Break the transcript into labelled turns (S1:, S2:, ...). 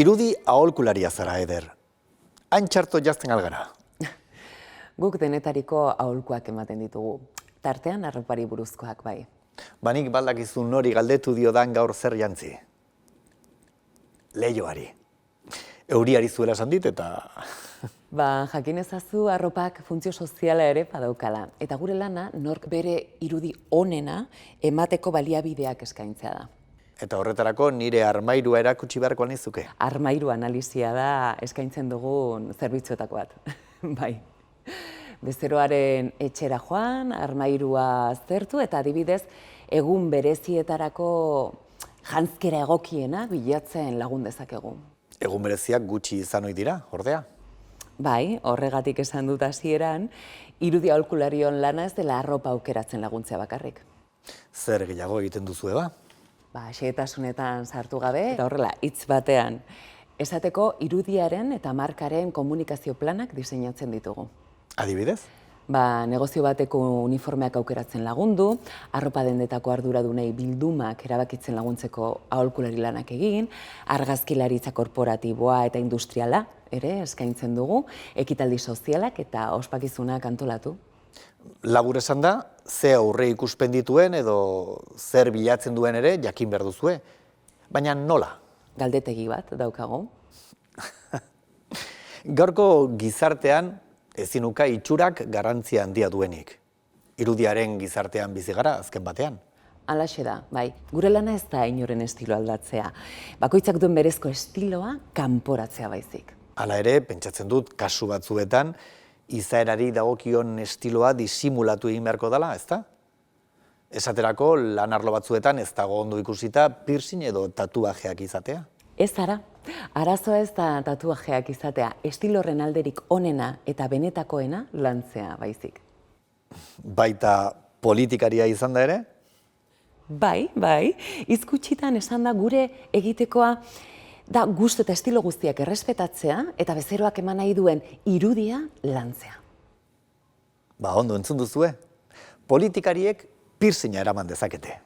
S1: Irudi aholkularia zara, Eder. Hain txarto jazten algara.
S2: Guk denetariko aholkuak ematen ditugu. Tartean arropari buruzkoak bai.
S1: Banik baldakizu nori galdetu diodan gaur zer jantzi. Leioari. Euriari zuela esan dit eta...
S2: Jakin ezazu arropak funtzio soziala ere badaukala. Eta gure lana nork bere irudi onena emateko baliabideak eskaintzea da.
S1: Eta horretarako nire armairua erakutsi beharko nizuke.
S2: Armairu analisia da eskaintzen dugun zerbitzuetako bat. Bai. Bezeroaren etxera joan, armairua aztertu eta adibidez egun berezietarako janzkera egokiena bilatzen lagun dezakegu.
S1: Egun bereziak gutxi izan ohi dira, ordea.
S2: Bai, horregatik esan dut hasieran, irudi aholkularion lana ez dela arropa aukeratzen laguntzea bakarrik.
S1: Zer gehiago egiten duzue ba?
S2: Xehetasunetan sartu gabe, eta horrela, hitz batean, esateko irudiaren eta markaren komunikazio planak diseinatzen ditugu.
S1: Adibidez?
S2: Negozio bateko uniformeak aukeratzen lagundu, arropa dendetako arduradunei bildumak erabakitzen laguntzeko aholkulari lanak egin, argazkilaritza korporatiboa eta industriala ere eskaintzen dugu, ekitaldi sozialak eta ospakizunak antolatu.
S1: Labur esan da, ze aurre ikuspen dituen edo zer bilatzen duen ere jakin behar duzue. Baina nola?
S2: Galdetegi bat daukagu.
S1: Gaurko gizartean ezin uka itxurak garrantzia handia duenik. Irudiaren gizartean bizi gara azken batean.
S2: Halaxe da, bai. Gure lana ez da inoren estilo aldatzea. Bakoitzak duen berezko estiloa kanporatzea baizik.
S1: Hala ere, pentsatzen dut kasu batzuetan, izaerari dagokion estiloa disimulatu egin beharko dela, ezta? Esaterako, lan arlo batzuetan ez dago ondo ikusita piercing edo tatuajeak izatea.
S2: Ez ara, arazoa ez da tatuajeak izatea, estilo horren alderik onena eta benetakoena lantzea baizik.
S1: Baita politikaria izan da ere?
S2: Bai, izkutsitan esan da gure egitekoa da gustu eta estilo guztiak errespetatzea eta bezeroak eman nahi duen irudia lantzea.
S1: Ondo entzun duzue. Politikariek piercinga eraman dezakete.